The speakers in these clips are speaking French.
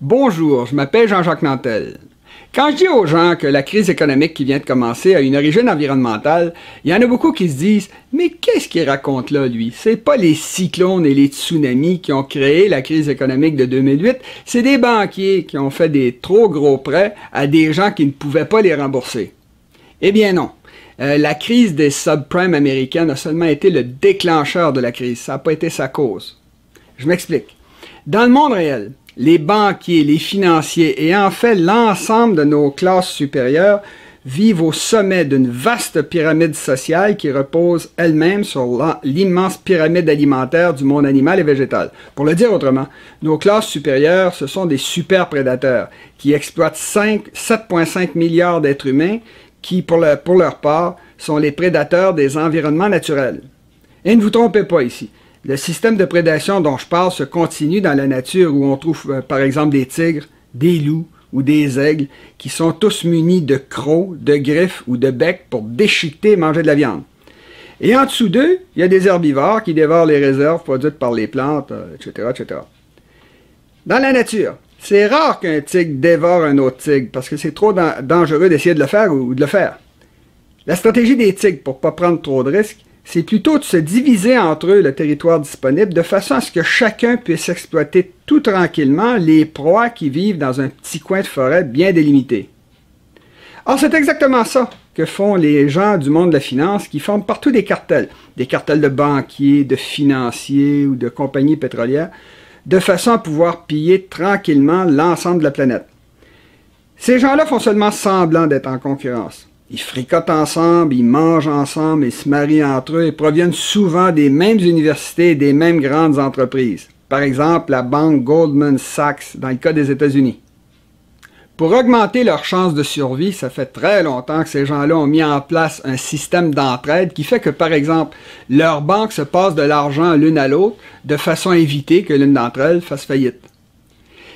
Bonjour, je m'appelle Jean-Jacques Nantel. Quand je dis aux gens que la crise économique qui vient de commencer a une origine environnementale, il y en a beaucoup qui se disent « Mais qu'est-ce qu'il raconte là, lui? C'est pas les cyclones et les tsunamis qui ont créé la crise économique de 2008, c'est des banquiers qui ont fait des trop gros prêts à des gens qui ne pouvaient pas les rembourser. » Eh bien non. La crise des subprimes américaines a seulement été le déclencheur de la crise, ça n'a pas été sa cause. Je m'explique. Dans le monde réel, les banquiers, les financiers et en fait l'ensemble de nos classes supérieures vivent au sommet d'une vaste pyramide sociale qui repose elle-même sur l'immense pyramide alimentaire du monde animal et végétal. Pour le dire autrement, nos classes supérieures, ce sont des super prédateurs qui exploitent 7,5 milliards d'êtres humains qui, pour leur part, sont les prédateurs des environnements naturels. Et ne vous trompez pas ici. Le système de prédation dont je parle se continue dans la nature où on trouve par exemple des tigres, des loups ou des aigles qui sont tous munis de crocs, de griffes ou de becs pour déchiqueter et manger de la viande. Et en dessous d'eux, il y a des herbivores qui dévorent les réserves produites par les plantes, etc., etc. Dans la nature, c'est rare qu'un tigre dévore un autre tigre parce que c'est trop dangereux d'essayer de le faire ou de le faire. La stratégie des tigres pour ne pas prendre trop de risques, c'est plutôt de se diviser entre eux le territoire disponible de façon à ce que chacun puisse exploiter tout tranquillement les proies qui vivent dans un petit coin de forêt bien délimité. Or, c'est exactement ça que font les gens du monde de la finance qui forment partout des cartels de banquiers, de financiers ou de compagnies pétrolières, de façon à pouvoir piller tranquillement l'ensemble de la planète. Ces gens-là font seulement semblant d'être en concurrence. Ils fricotent ensemble, ils mangent ensemble, ils se marient entre eux et proviennent souvent des mêmes universités et des mêmes grandes entreprises. Par exemple, la banque Goldman Sachs, dans le cas des États-Unis. Pour augmenter leurs chances de survie, ça fait très longtemps que ces gens-là ont mis en place un système d'entraide qui fait que, par exemple, leurs banques se passent de l'argent l'une à l'autre de façon à éviter que l'une d'entre elles fasse faillite.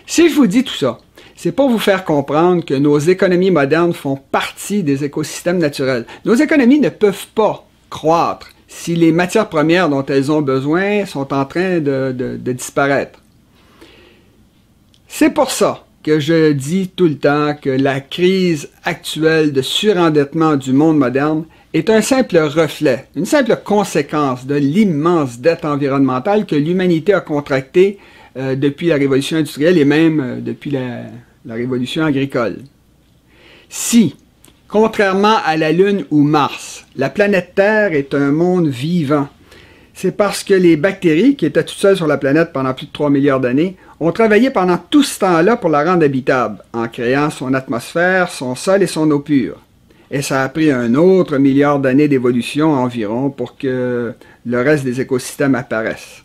Si je vous dis tout ça, c'est pour vous faire comprendre que nos économies modernes font partie des écosystèmes naturels. Nos économies ne peuvent pas croître si les matières premières dont elles ont besoin sont en train de disparaître. C'est pour ça que je dis tout le temps que la crise actuelle de surendettement du monde moderne est un simple reflet, une simple conséquence de l'immense dette environnementale que l'humanité a contractée depuis la révolution industrielle et même depuis la révolution agricole. Si, contrairement à la Lune ou Mars, la planète Terre est un monde vivant, c'est parce que les bactéries, qui étaient toutes seules sur la planète pendant plus de 3 milliards d'années, ont travaillé pendant tout ce temps-là pour la rendre habitable, en créant son atmosphère, son sol et son eau pure. Et ça a pris un autre milliard d'années d'évolution environ pour que le reste des écosystèmes apparaissent.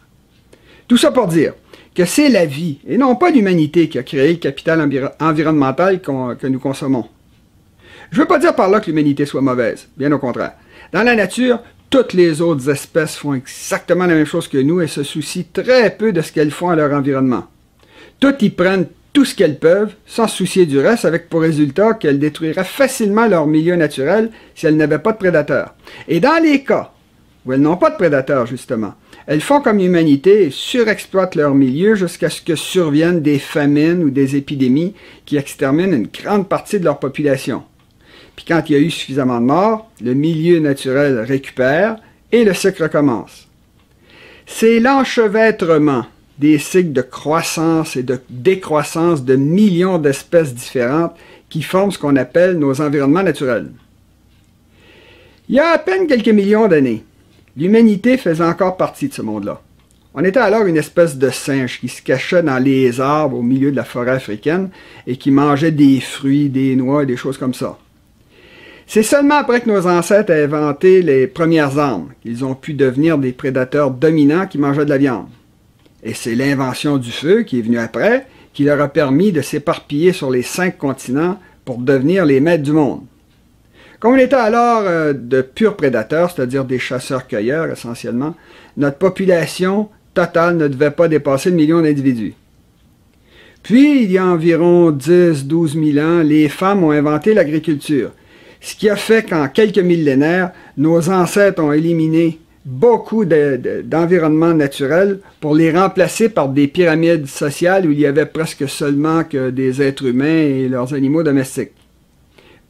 Tout ça pour dire que c'est la vie, et non pas l'humanité, qui a créé le capital environnemental que nous consommons. Je ne veux pas dire par là que l'humanité soit mauvaise, bien au contraire. Dans la nature, toutes les autres espèces font exactement la même chose que nous et se soucient très peu de ce qu'elles font à leur environnement. Toutes y prennent tout ce qu'elles peuvent, sans se soucier du reste, avec pour résultat qu'elles détruiraient facilement leur milieu naturel si elles n'avaient pas de prédateurs. Et dans les cas où elles n'ont pas de prédateurs, justement, elles font comme l'humanité et surexploitent leur milieu jusqu'à ce que surviennent des famines ou des épidémies qui exterminent une grande partie de leur population. Puis quand il y a eu suffisamment de morts, le milieu naturel récupère et le cycle recommence. C'est l'enchevêtrement des cycles de croissance et de décroissance de millions d'espèces différentes qui forment ce qu'on appelle nos environnements naturels. Il y a à peine quelques millions d'années, l'humanité faisait encore partie de ce monde-là. On était alors une espèce de singe qui se cachait dans les arbres au milieu de la forêt africaine et qui mangeait des fruits, des noix et des choses comme ça. C'est seulement après que nos ancêtres aient inventé les premières armes qu'ils ont pu devenir des prédateurs dominants qui mangeaient de la viande. Et c'est l'invention du feu qui est venue après qui leur a permis de s'éparpiller sur les 5 continents pour devenir les maîtres du monde. Comme on était alors de purs prédateurs, c'est-à-dire des chasseurs-cueilleurs essentiellement, notre population totale ne devait pas dépasser le million d'individus. Puis, il y a environ 10-12 000 ans, les femmes ont inventé l'agriculture, ce qui a fait qu'en quelques millénaires, nos ancêtres ont éliminé beaucoup d'environnements naturels pour les remplacer par des pyramides sociales où il y avait presque seulement que des êtres humains et leurs animaux domestiques.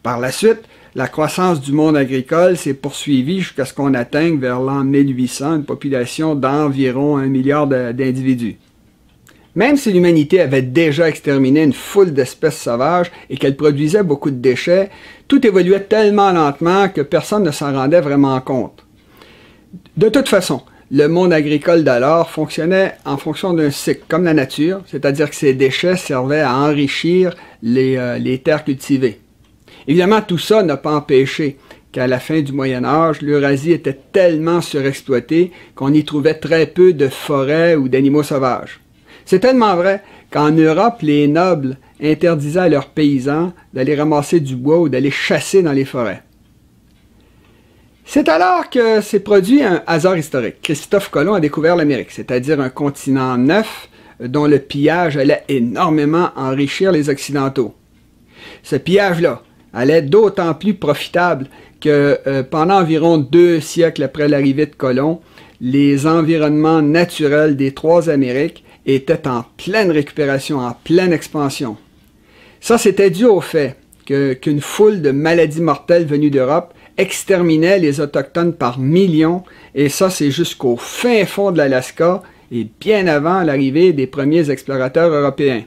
Par la suite, la croissance du monde agricole s'est poursuivie jusqu'à ce qu'on atteigne vers l'an 1800 une population d'environ 1 milliard d'individus. Même si l'humanité avait déjà exterminé une foule d'espèces sauvages et qu'elle produisait beaucoup de déchets, tout évoluait tellement lentement que personne ne s'en rendait vraiment compte. De toute façon, le monde agricole d'alors fonctionnait en fonction d'un cycle, comme la nature, c'est-à-dire que ces déchets servaient à enrichir les terres cultivées. Évidemment, tout ça n'a pas empêché qu'à la fin du Moyen Âge, l'Eurasie était tellement surexploitée qu'on y trouvait très peu de forêts ou d'animaux sauvages. C'est tellement vrai qu'en Europe, les nobles interdisaient à leurs paysans d'aller ramasser du bois ou d'aller chasser dans les forêts. C'est alors que s'est produit un hasard historique. Christophe Colomb a découvert l'Amérique, c'est-à-dire un continent neuf dont le pillage allait énormément enrichir les Occidentaux. Ce pillage-là allait être d'autant plus profitable que pendant environ 2 siècles après l'arrivée de Colomb, les environnements naturels des 3 Amériques étaient en pleine récupération, en pleine expansion. Ça, c'était dû au fait qu'une foule de maladies mortelles venues d'Europe exterminait les Autochtones par millions, et ça, c'est jusqu'au fin fond de l'Alaska et bien avant l'arrivée des premiers explorateurs européens.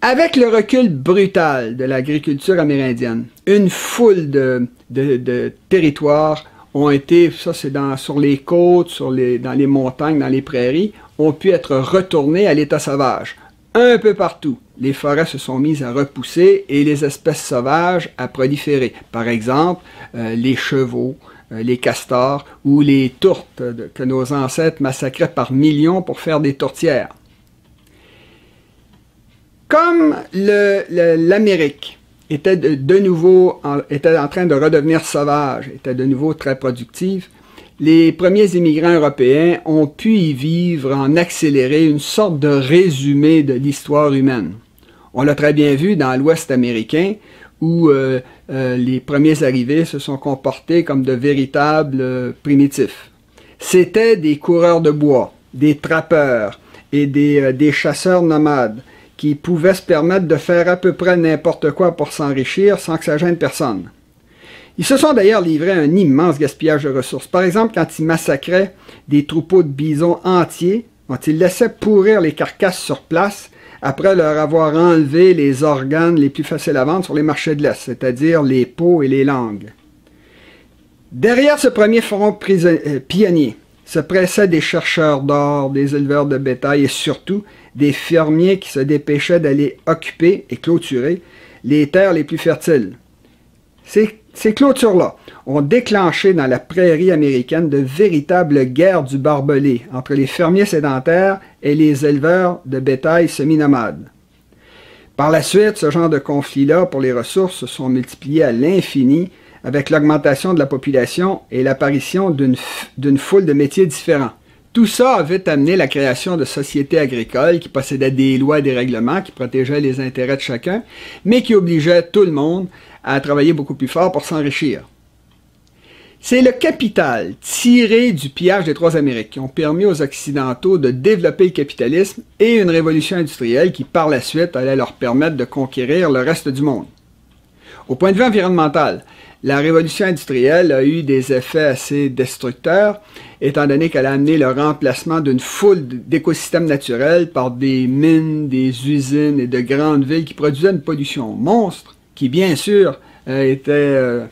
Avec le recul brutal de l'agriculture amérindienne, une foule de territoires ont été, ça c'est sur les côtes, dans les montagnes, dans les prairies, ont pu être retournés à l'état sauvage. Un peu partout, les forêts se sont mises à repousser et les espèces sauvages à proliférer. Par exemple, les chevaux, les castors ou les tourtes que nos ancêtres massacraient par millions pour faire des tourtières. Comme l'Amérique était était en train de redevenir sauvage, était de nouveau très productive, les premiers immigrants européens ont pu y vivre en accéléré, une sorte de résumé de l'histoire humaine. On l'a très bien vu dans l'Ouest américain, où les premiers arrivés se sont comportés comme de véritables primitifs. C'étaient des coureurs de bois, des trappeurs et des chasseurs nomades qui pouvaient se permettre de faire à peu près n'importe quoi pour s'enrichir sans que ça gêne personne. Ils se sont d'ailleurs livrés à un immense gaspillage de ressources. Par exemple, quand ils massacraient des troupeaux de bisons entiers, dont ils laissaient pourrir les carcasses sur place après leur avoir enlevé les organes les plus faciles à vendre sur les marchés de l'Est, c'est-à-dire les peaux et les langues. Derrière ce premier front pionnier se pressaient des chercheurs d'or, des éleveurs de bétail et surtout des fermiers qui se dépêchaient d'aller occuper et clôturer les terres les plus fertiles. Ces clôtures-là ont déclenché dans la prairie américaine de véritables guerres du barbelé entre les fermiers sédentaires et les éleveurs de bétail semi-nomades. Par la suite, ce genre de conflits-là pour les ressources se sont multipliés à l'infini avec l'augmentation de la population et l'apparition d'une foule de métiers différents. Tout ça avait amené la création de sociétés agricoles qui possédaient des lois et des règlements qui protégeaient les intérêts de chacun, mais qui obligeaient tout le monde à travailler beaucoup plus fort pour s'enrichir. C'est le capital tiré du pillage des 3 Amériques qui ont permis aux Occidentaux de développer le capitalisme et une révolution industrielle qui, par la suite, allait leur permettre de conquérir le reste du monde. Au point de vue environnemental, la révolution industrielle a eu des effets assez destructeurs, étant donné qu'elle a amené le remplacement d'une foule d'écosystèmes naturels par des mines, des usines et de grandes villes qui produisaient une pollution monstre, qui bien sûr devait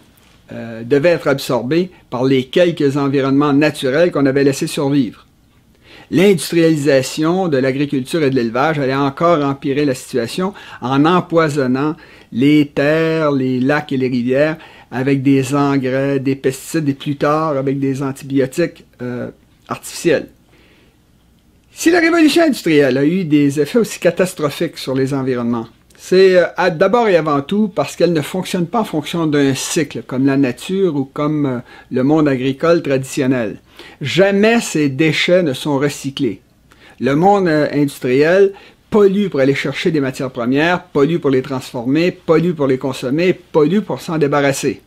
être absorbée par les quelques environnements naturels qu'on avait laissés survivre. L'industrialisation de l'agriculture et de l'élevage allait encore empirer la situation en empoisonnant les terres, les lacs et les rivières avec des engrais, des pesticides et plus tard avec des antibiotiques artificiels. Si la révolution industrielle a eu des effets aussi catastrophiques sur les environnements, c'est d'abord et avant tout parce qu'elle ne fonctionne pas en fonction d'un cycle comme la nature ou comme le monde agricole traditionnel. Jamais ces déchets ne sont recyclés. Le monde industriel pollue pour aller chercher des matières premières, pollue pour les transformer, pollue pour les consommer, pollue pour s'en débarrasser.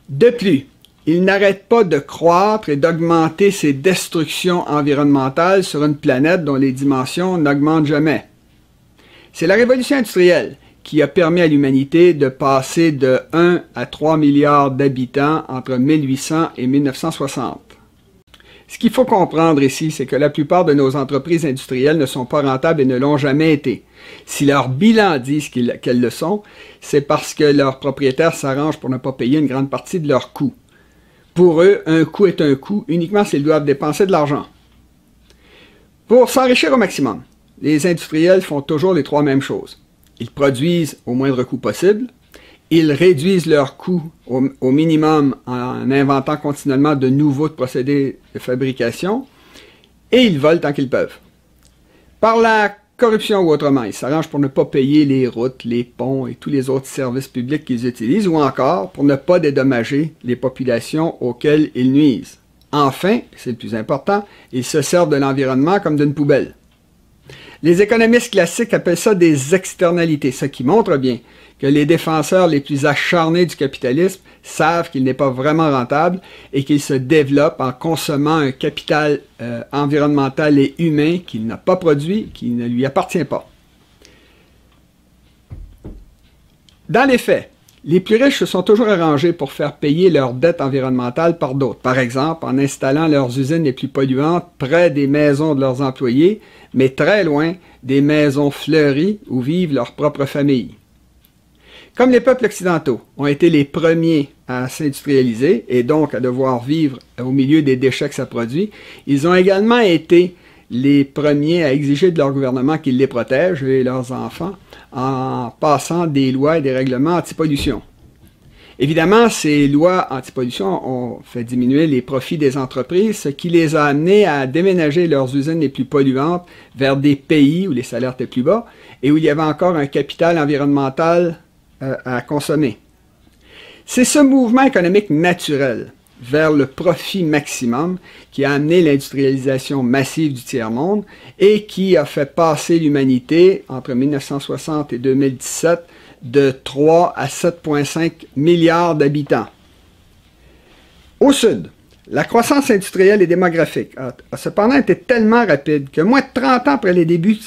De plus, il n'arrête pas de croître et d'augmenter ses destructions environnementales sur une planète dont les dimensions n'augmentent jamais. C'est la révolution industrielle qui a permis à l'humanité de passer de 1 à 3 milliards d'habitants entre 1800 et 1960. Ce qu'il faut comprendre ici, c'est que la plupart de nos entreprises industrielles ne sont pas rentables et ne l'ont jamais été. Si leurs bilans disent qu'elles le sont, c'est parce que leurs propriétaires s'arrangent pour ne pas payer une grande partie de leurs coûts. Pour eux, un coût est un coût uniquement s'ils doivent dépenser de l'argent. Pour s'enrichir au maximum, les industriels font toujours les trois mêmes choses. Ils produisent au moindre coût possible, ils réduisent leurs coûts au minimum en inventant continuellement de nouveaux procédés de fabrication, et ils volent tant qu'ils peuvent. Par la corruption ou autrement, ils s'arrangent pour ne pas payer les routes, les ponts et tous les autres services publics qu'ils utilisent, ou encore pour ne pas dédommager les populations auxquelles ils nuisent. Enfin, c'est le plus important, ils se servent de l'environnement comme d'une poubelle. Les économistes classiques appellent ça des externalités, ce qui montre bien que les défenseurs les plus acharnés du capitalisme savent qu'il n'est pas vraiment rentable et qu'il se développe en consommant un capital environnemental et humain qu'il n'a pas produit, qui ne lui appartient pas. Dans les faits, les plus riches se sont toujours arrangés pour faire payer leurs dettes environnementales par d'autres, par exemple en installant leurs usines les plus polluantes près des maisons de leurs employés, mais très loin des maisons fleuries où vivent leurs propres familles. Comme les peuples occidentaux ont été les premiers à s'industrialiser et donc à devoir vivre au milieu des déchets que ça produit, ils ont également été les premiers à exiger de leur gouvernement qu'ils les protègent, eux et leurs enfants, en passant des lois et des règlements anti-pollution. Évidemment, ces lois anti-pollution ont fait diminuer les profits des entreprises, ce qui les a amenés à déménager leurs usines les plus polluantes vers des pays où les salaires étaient plus bas et où il y avait encore un capital environnemental à consommer. C'est ce mouvement économique naturel vers le profit maximum qui a amené l'industrialisation massive du tiers-monde et qui a fait passer l'humanité entre 1960 et 2017 de 3 à 7,5 milliards d'habitants. Au sud, la croissance industrielle et démographique a cependant été tellement rapide que moins de 30 ans après les débuts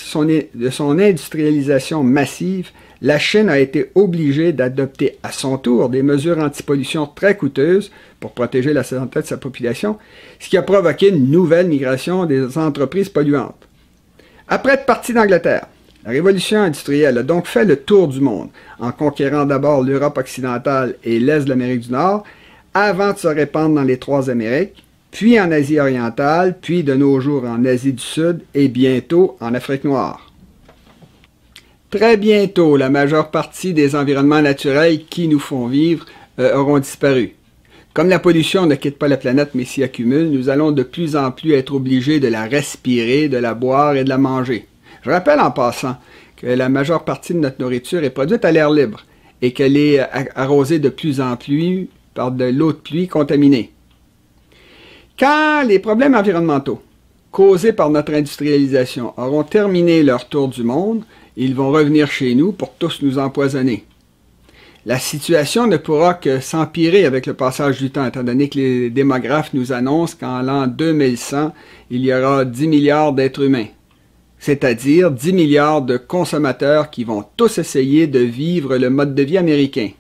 de son industrialisation massive, la Chine a été obligée d'adopter à son tour des mesures anti-pollution très coûteuses pour protéger la santé de sa population, ce qui a provoqué une nouvelle migration des entreprises polluantes. Après être parti d'Angleterre, la révolution industrielle a donc fait le tour du monde, en conquérant d'abord l'Europe occidentale et l'Est de l'Amérique du Nord, avant de se répandre dans les trois Amériques, puis en Asie orientale, puis de nos jours en Asie du Sud et bientôt en Afrique noire. Très bientôt, la majeure partie des environnements naturels qui nous font vivre auront disparu. Comme la pollution ne quitte pas la planète mais s'y accumule, nous allons de plus en plus être obligés de la respirer, de la boire et de la manger. Je rappelle en passant que la majeure partie de notre nourriture est produite à l'air libre et qu'elle est arrosée de plus en plus par de l'eau de pluie contaminée. Quand les problèmes environnementaux causés par notre industrialisation auront terminé leur tour du monde, ils vont revenir chez nous pour tous nous empoisonner. La situation ne pourra que s'empirer avec le passage du temps, étant donné que les démographes nous annoncent qu'en l'an 2100, il y aura 10 milliards d'êtres humains, c'est-à-dire 10 milliards de consommateurs qui vont tous essayer de vivre le mode de vie américain.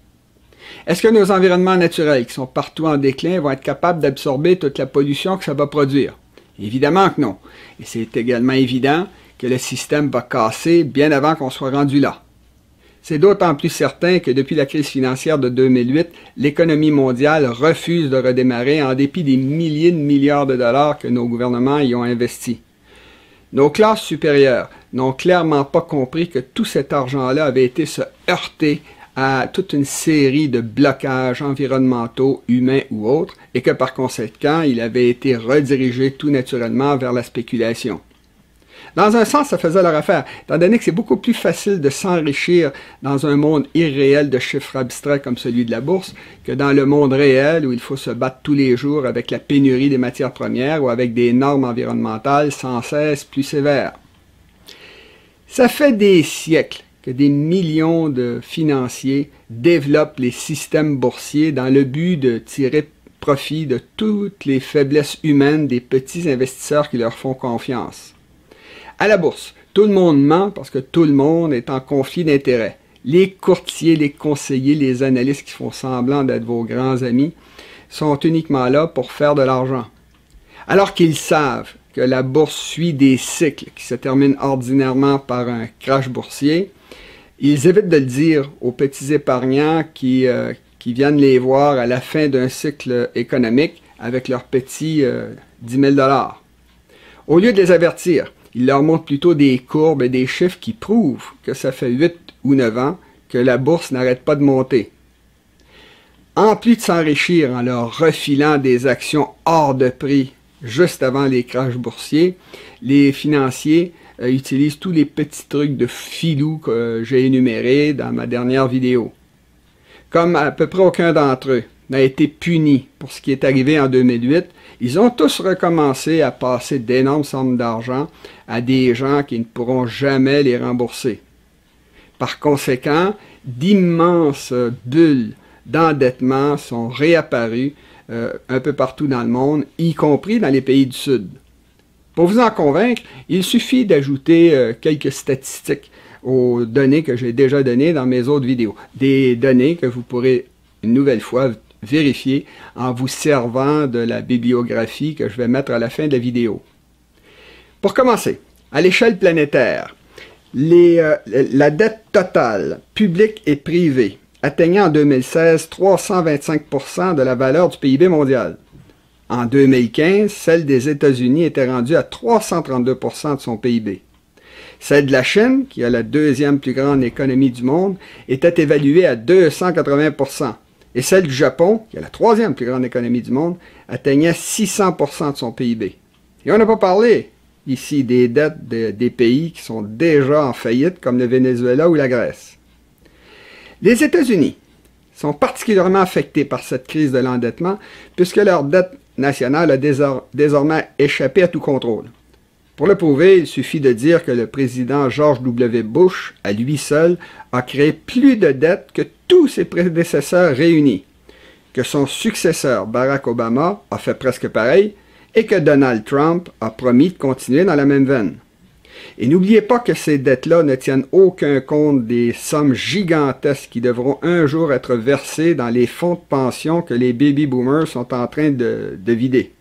Est-ce que nos environnements naturels, qui sont partout en déclin, vont être capables d'absorber toute la pollution que ça va produire? Évidemment que non. Et c'est également évident que le système va casser bien avant qu'on soit rendu là. C'est d'autant plus certain que depuis la crise financière de 2008, l'économie mondiale refuse de redémarrer en dépit des milliers de milliards de dollars que nos gouvernements y ont investis. Nos classes supérieures n'ont clairement pas compris que tout cet argent-là avait été se heurter à toute une série de blocages environnementaux, humains ou autres, et que par conséquent, il avait été redirigé tout naturellement vers la spéculation. Dans un sens, ça faisait leur affaire, étant donné que c'est beaucoup plus facile de s'enrichir dans un monde irréel de chiffres abstraits comme celui de la bourse que dans le monde réel où il faut se battre tous les jours avec la pénurie des matières premières ou avec des normes environnementales sans cesse plus sévères. Ça fait des siècles que des millions de financiers développent les systèmes boursiers dans le but de tirer profit de toutes les faiblesses humaines des petits investisseurs qui leur font confiance. À la bourse, tout le monde ment parce que tout le monde est en conflit d'intérêts. Les courtiers, les conseillers, les analystes qui font semblant d'être vos grands amis sont uniquement là pour faire de l'argent. Alors qu'ils savent que la bourse suit des cycles qui se terminent ordinairement par un crash boursier, ils évitent de le dire aux petits épargnants qui viennent les voir à la fin d'un cycle économique avec leurs petits 10 000 $. Au lieu de les avertir, ils leur montrent plutôt des courbes et des chiffres qui prouvent que ça fait 8 ou 9 ans que la bourse n'arrête pas de monter. En plus de s'enrichir en leur refilant des actions hors de prix juste avant les crashs boursiers, les financiers utilisent tous les petits trucs de filou que j'ai énumérés dans ma dernière vidéo. Comme à peu près aucun d'entre eux n'a été puni pour ce qui est arrivé en 2008, ils ont tous recommencé à passer d'énormes sommes d'argent à des gens qui ne pourront jamais les rembourser. Par conséquent, d'immenses bulles d'endettement sont réapparues un peu partout dans le monde, y compris dans les pays du Sud. Pour vous en convaincre, il suffit d'ajouter quelques statistiques aux données que j'ai déjà données dans mes autres vidéos. Des données que vous pourrez une nouvelle fois vérifier en vous servant de la bibliographie que je vais mettre à la fin de la vidéo. Pour commencer, à l'échelle planétaire, la dette totale, publique et privée, atteignait en 2016 325% de la valeur du PIB mondial. En 2015, celle des États-Unis était rendue à 332% de son PIB. Celle de la Chine, qui a la deuxième plus grande économie du monde, était évaluée à 280%. Et celle du Japon, qui a la troisième plus grande économie du monde, atteignait 600% de son PIB. Et on n'a pas parlé ici des dettes des pays qui sont déjà en faillite, comme le Venezuela ou la Grèce. Les États-Unis sont particulièrement affectés par cette crise de l'endettement, puisque leur dette nationale a désormais échappé à tout contrôle. Pour le prouver, il suffit de dire que le président George W. Bush, à lui seul, a créé plus de dettes que tous ses prédécesseurs réunis, que son successeur Barack Obama a fait presque pareil, et que Donald Trump a promis de continuer dans la même veine. Et n'oubliez pas que ces dettes-là ne tiennent aucun compte des sommes gigantesques qui devront un jour être versées dans les fonds de pension que les baby boomers sont en train de vider.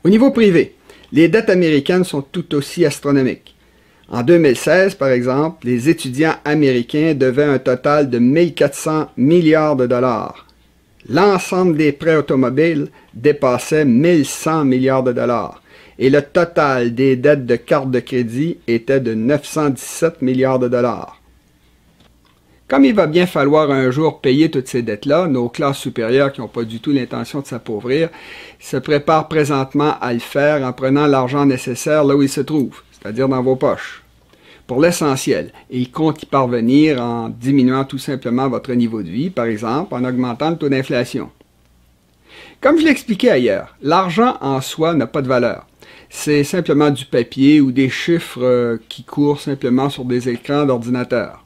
Au niveau privé, les dettes américaines sont tout aussi astronomiques. En 2016, par exemple, les étudiants américains devaient un total de 1400 milliards de dollars. L'ensemble des prêts automobiles dépassait 1100 milliards de dollars. Et le total des dettes de cartes de crédit était de 917 milliards de dollars. Comme il va bien falloir un jour payer toutes ces dettes-là, nos classes supérieures qui n'ont pas du tout l'intention de s'appauvrir se préparent présentement à le faire en prenant l'argent nécessaire là où il se trouve, c'est-à-dire dans vos poches. Pour l'essentiel, et ils comptent y parvenir en diminuant tout simplement votre niveau de vie, par exemple en augmentant le taux d'inflation. Comme je l'expliquais ailleurs, l'argent en soi n'a pas de valeur. C'est simplement du papier ou des chiffres qui courent simplement sur des écrans d'ordinateur.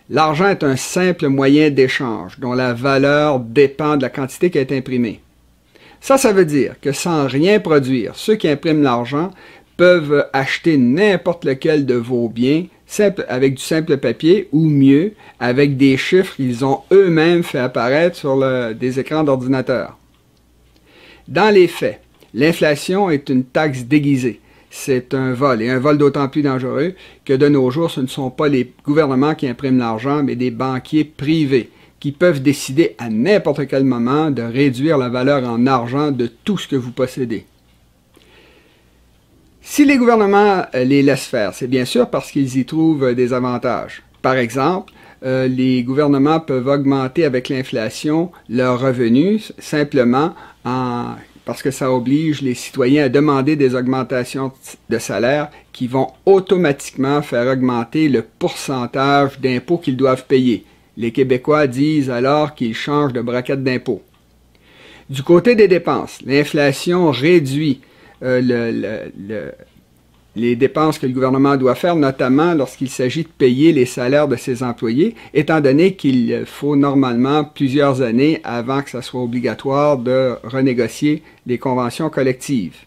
L'argent est un simple moyen d'échange dont la valeur dépend de la quantité qui est imprimée. Ça veut dire que sans rien produire, ceux qui impriment l'argent peuvent acheter n'importe lequel de vos biens avec du simple papier ou mieux, avec des chiffres qu'ils ont eux-mêmes fait apparaître sur des écrans d'ordinateur. Dans les faits, l'inflation est une taxe déguisée. C'est un vol, et un vol d'autant plus dangereux que de nos jours, ce ne sont pas les gouvernements qui impriment l'argent, mais des banquiers privés qui peuvent décider à n'importe quel moment de réduire la valeur en argent de tout ce que vous possédez. Si les gouvernements les laissent faire, c'est bien sûr parce qu'ils y trouvent des avantages. Par exemple, les gouvernements peuvent augmenter avec l'inflation leurs revenus simplement parce que ça oblige les citoyens à demander des augmentations de salaire qui vont automatiquement faire augmenter le pourcentage d'impôts qu'ils doivent payer. Les Québécois disent alors qu'ils changent de braquette d'impôts. Du côté des dépenses, l'inflation réduit les les dépenses que le gouvernement doit faire, notamment lorsqu'il s'agit de payer les salaires de ses employés, étant donné qu'il faut normalement plusieurs années avant que ça soit obligatoire de renégocier les conventions collectives.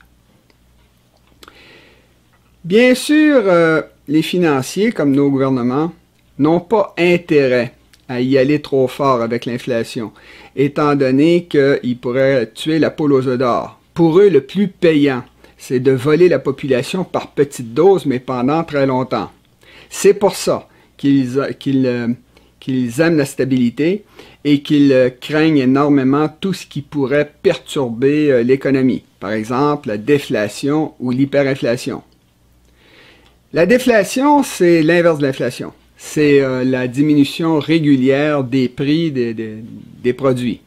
Bien sûr, les financiers, comme nos gouvernements, n'ont pas intérêt à y aller trop fort avec l'inflation, étant donné qu'ils pourraient tuer la poule aux œufs d'or. Pour eux, le plus payant, c'est de voler la population par petites doses, mais pendant très longtemps. C'est pour ça qu'ils aiment la stabilité et qu'ils craignent énormément tout ce qui pourrait perturber l'économie. Par exemple, la déflation ou l'hyperinflation. La déflation, c'est l'inverse de l'inflation. C'est la diminution régulière des prix des produits.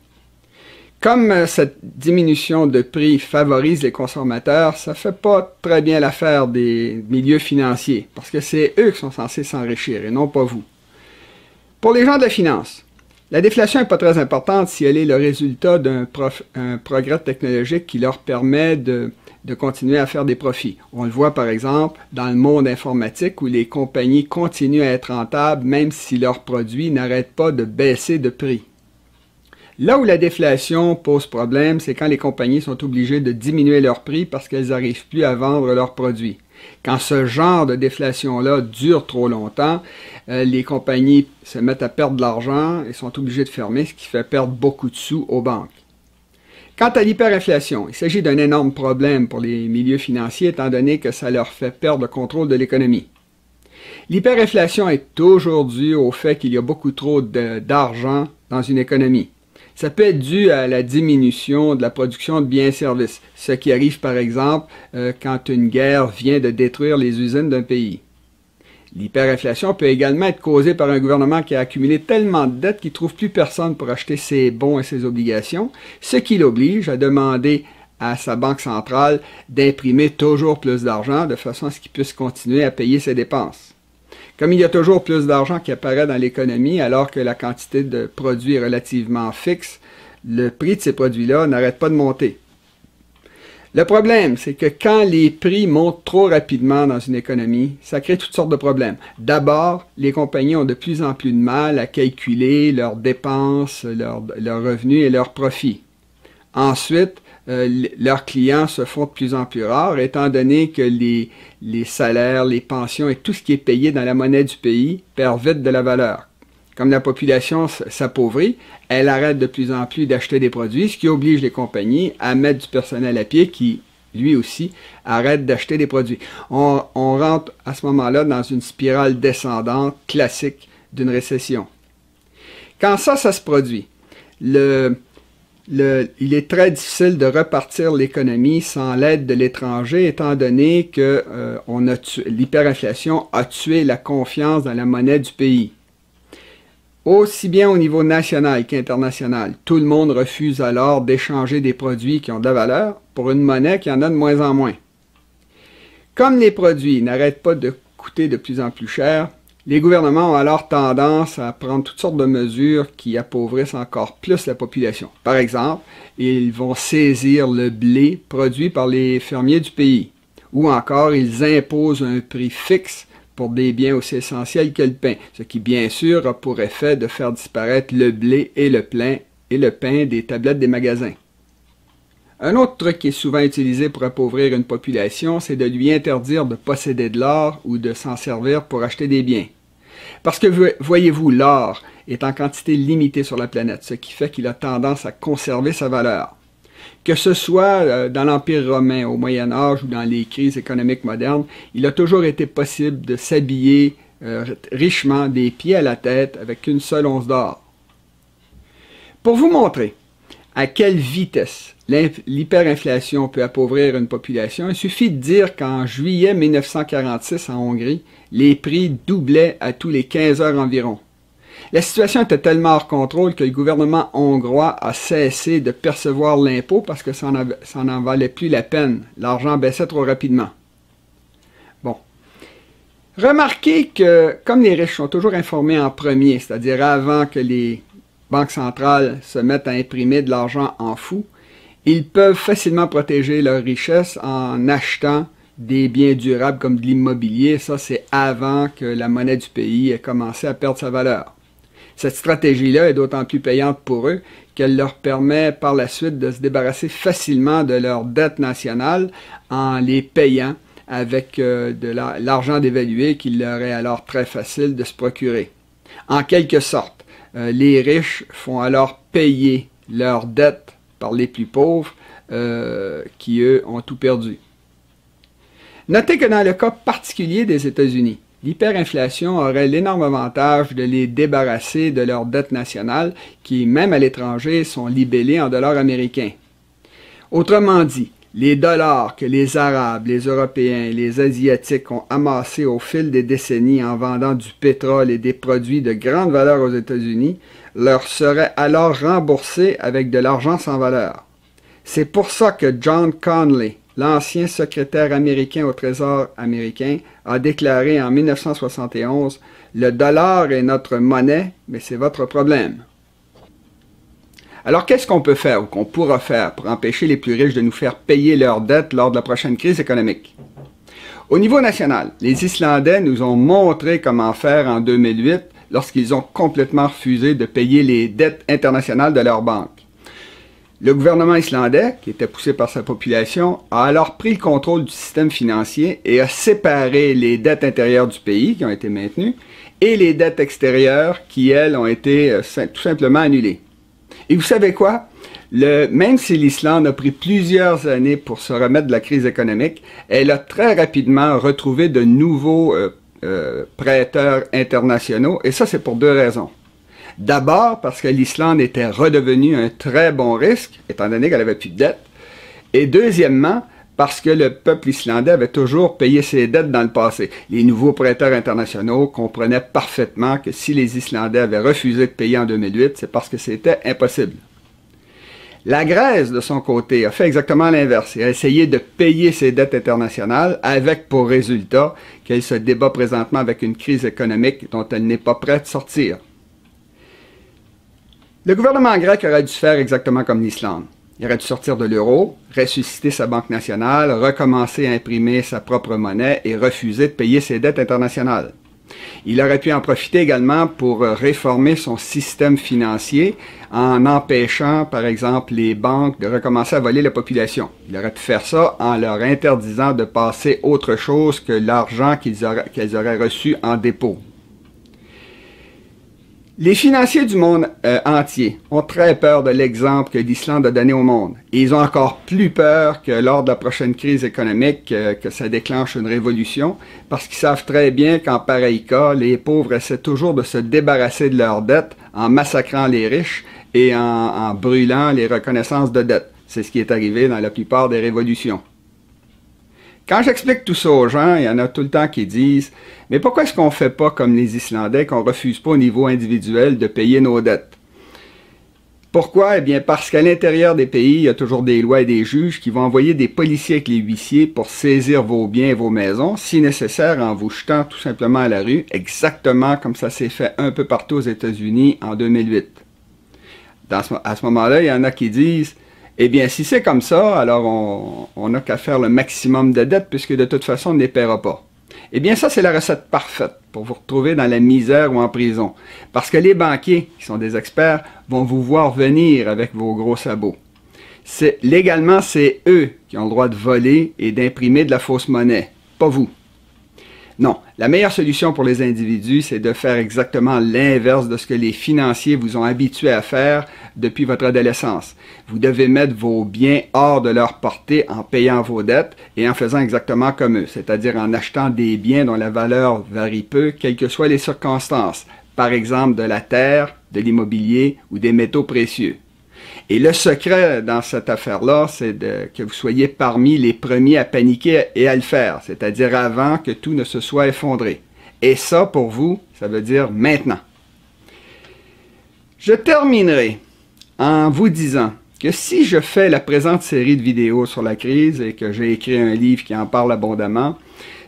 Comme cette diminution de prix favorise les consommateurs, ça ne fait pas très bien l'affaire des milieux financiers, parce que c'est eux qui sont censés s'enrichir et non pas vous. Pour les gens de la finance, la déflation n'est pas très importante si elle est le résultat d'un progrès technologique qui leur permet de continuer à faire des profits. On le voit par exemple dans le monde informatique où les compagnies continuent à être rentables même si leurs produits n'arrêtent pas de baisser de prix. Là où la déflation pose problème, c'est quand les compagnies sont obligées de diminuer leurs prix parce qu'elles n'arrivent plus à vendre leurs produits. Quand ce genre de déflation-là dure trop longtemps, les compagnies se mettent à perdre de l'argent et sont obligées de fermer, ce qui fait perdre beaucoup de sous aux banques. Quant à l'hyperinflation, il s'agit d'un énorme problème pour les milieux financiers étant donné que ça leur fait perdre le contrôle de l'économie. L'hyperinflation est toujours due au fait qu'il y a beaucoup trop d'argent dans une économie. Ça peut être dû à la diminution de la production de biens et services, ce qui arrive par exemple quand une guerre vient de détruire les usines d'un pays. L'hyperinflation peut également être causée par un gouvernement qui a accumulé tellement de dettes qu'il ne trouve plus personne pour acheter ses bons et ses obligations, ce qui l'oblige à demander à sa banque centrale d'imprimer toujours plus d'argent de façon à ce qu'il puisse continuer à payer ses dépenses. Comme il y a toujours plus d'argent qui apparaît dans l'économie alors que la quantité de produits est relativement fixe, le prix de ces produits-là n'arrête pas de monter. Le problème, c'est que quand les prix montent trop rapidement dans une économie, ça crée toutes sortes de problèmes. D'abord, les compagnies ont de plus en plus de mal à calculer leurs dépenses, leurs revenus et leurs profits. Ensuite, leurs clients se font de plus en plus rares, étant donné que les salaires, les pensions et tout ce qui est payé dans la monnaie du pays perd vite de la valeur. Comme la population s'appauvrit, elle arrête de plus en plus d'acheter des produits, ce qui oblige les compagnies à mettre du personnel à pied qui, lui aussi, arrête d'acheter des produits. On rentre à ce moment-là dans une spirale descendante classique d'une récession. Quand ça se produit, il est très difficile de repartir l'économie sans l'aide de l'étranger, étant donné que l'hyperinflation a tué la confiance dans la monnaie du pays. Aussi bien au niveau national qu'international, tout le monde refuse alors d'échanger des produits qui ont de la valeur pour une monnaie qui en a de moins en moins. Comme les produits n'arrêtent pas de coûter de plus en plus cher, les gouvernements ont alors tendance à prendre toutes sortes de mesures qui appauvrissent encore plus la population. Par exemple, ils vont saisir le blé produit par les fermiers du pays. Ou encore, ils imposent un prix fixe pour des biens aussi essentiels que le pain, ce qui bien sûr a pour effet de faire disparaître le blé et le pain des tablettes des magasins. Un autre truc qui est souvent utilisé pour appauvrir une population, c'est de lui interdire de posséder de l'or ou de s'en servir pour acheter des biens. Parce que, voyez-vous, l'or est en quantité limitée sur la planète, ce qui fait qu'il a tendance à conserver sa valeur. Que ce soit dans l'Empire romain, au Moyen Âge ou dans les crises économiques modernes, il a toujours été possible de s'habiller richement des pieds à la tête avec une seule once d'or. Pour vous montrer à quelle vitesse l'hyperinflation peut appauvrir une population, il suffit de dire qu'en juillet 1946 en Hongrie, les prix doublaient à tous les 15 heures environ. La situation était tellement hors contrôle que le gouvernement hongrois a cessé de percevoir l'impôt parce que ça n'en valait plus la peine. L'argent baissait trop rapidement. Bon. Remarquez que, comme les riches sont toujours informés en premier, c'est-à-dire avant que les banques centrales se mettent à imprimer de l'argent en fou, ils peuvent facilement protéger leur richesse en achetant des biens durables comme de l'immobilier. Ça, c'est avant que la monnaie du pays ait commencé à perdre sa valeur. Cette stratégie-là est d'autant plus payante pour eux qu'elle leur permet par la suite de se débarrasser facilement de leur dette nationale en les payant avec de l'argent dévalué qu'il leur est alors très facile de se procurer. En quelque sorte, les riches font alors payer leurs dettes par les plus pauvres qui, eux, ont tout perdu. Notez que dans le cas particulier des États-Unis, l'hyperinflation aurait l'énorme avantage de les débarrasser de leurs dettes nationales qui, même à l'étranger, sont libellées en dollars américains. Autrement dit, les dollars que les Arabes, les Européens et les Asiatiques ont amassés au fil des décennies en vendant du pétrole et des produits de grande valeur aux États-Unis leur seraient alors remboursés avec de l'argent sans valeur. C'est pour ça que John Connally, l'ancien secrétaire américain au Trésor américain, a déclaré en 1971 « Le dollar est notre monnaie, mais c'est votre problème ». Alors, qu'est-ce qu'on peut faire ou qu'on pourra faire pour empêcher les plus riches de nous faire payer leurs dettes lors de la prochaine crise économique? Au niveau national, les Islandais nous ont montré comment faire en 2008 lorsqu'ils ont complètement refusé de payer les dettes internationales de leurs banques. Le gouvernement islandais, qui était poussé par sa population, a alors pris le contrôle du système financier et a séparé les dettes intérieures du pays, qui ont été maintenues, et les dettes extérieures, qui, elles, ont été tout simplement annulées. Et vous savez quoi? Même si l'Islande a pris plusieurs années pour se remettre de la crise économique, elle a très rapidement retrouvé de nouveaux prêteurs internationaux, et ça c'est pour deux raisons. D'abord parce que l'Islande était redevenue un très bon risque, étant donné qu'elle n'avait plus de dettes, et deuxièmement parce que le peuple islandais avait toujours payé ses dettes dans le passé. Les nouveaux prêteurs internationaux comprenaient parfaitement que si les Islandais avaient refusé de payer en 2008, c'est parce que c'était impossible. La Grèce, de son côté, a fait exactement l'inverse et a essayé de payer ses dettes internationales avec pour résultat qu'elle se débat présentement avec une crise économique dont elle n'est pas prête de sortir. Le gouvernement grec aurait dû faire exactement comme l'Islande. Il aurait dû sortir de l'euro, ressusciter sa banque nationale, recommencer à imprimer sa propre monnaie et refuser de payer ses dettes internationales. Il aurait pu en profiter également pour réformer son système financier en empêchant, par exemple, les banques de recommencer à voler la population. Il aurait pu faire ça en leur interdisant de passer autre chose que l'argent qu'elles auraient reçu en dépôt. Les financiers du monde entier ont très peur de l'exemple que l'Islande a donné au monde. Et ils ont encore plus peur que lors de la prochaine crise économique, que ça déclenche une révolution, parce qu'ils savent très bien qu'en pareil cas, les pauvres essaient toujours de se débarrasser de leurs dettes en massacrant les riches et en brûlant les reconnaissances de dettes. C'est ce qui est arrivé dans la plupart des révolutions. Quand j'explique tout ça aux gens, il y en a tout le temps qui disent « Mais pourquoi est-ce qu'on ne fait pas comme les Islandais, qu'on ne refuse pas au niveau individuel de payer nos dettes? » Pourquoi? Eh bien parce qu'à l'intérieur des pays, il y a toujours des lois et des juges qui vont envoyer des policiers avec les huissiers pour saisir vos biens et vos maisons, si nécessaire en vous jetant tout simplement à la rue, exactement comme ça s'est fait un peu partout aux États-Unis en 2008. À ce moment-là, il y en a qui disent eh bien, si c'est comme ça, alors on n'a qu'à faire le maximum de dettes puisque de toute façon, on ne les paiera pas. Eh bien, ça, c'est la recette parfaite pour vous retrouver dans la misère ou en prison. Parce que les banquiers, qui sont des experts, vont vous voir venir avec vos gros sabots. Légalement, c'est eux qui ont le droit de voler et d'imprimer de la fausse monnaie, pas vous. Non, la meilleure solution pour les individus, c'est de faire exactement l'inverse de ce que les financiers vous ont habitué à faire depuis votre adolescence. Vous devez mettre vos biens hors de leur portée en payant vos dettes et en faisant exactement comme eux, c'est-à-dire en achetant des biens dont la valeur varie peu, quelles que soient les circonstances, par exemple de la terre, de l'immobilier ou des métaux précieux. Et le secret dans cette affaire-là, c'est que vous soyez parmi les premiers à paniquer et à le faire, c'est-à-dire avant que tout ne se soit effondré. Et ça, pour vous, ça veut dire maintenant. Je terminerai en vous disant que si je fais la présente série de vidéos sur la crise et que j'ai écrit un livre qui en parle abondamment,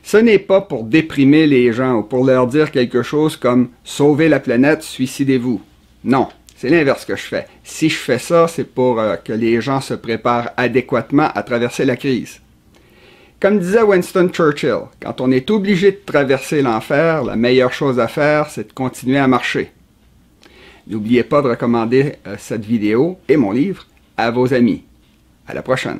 ce n'est pas pour déprimer les gens ou pour leur dire quelque chose comme « Sauvez la planète, suicidez-vous ». Non. C'est l'inverse que je fais. Si je fais ça, c'est pour que les gens se préparent adéquatement à traverser la crise. Comme disait Winston Churchill, quand on est obligé de traverser l'enfer, la meilleure chose à faire, c'est de continuer à marcher. N'oubliez pas de recommander cette vidéo et mon livre à vos amis. À la prochaine.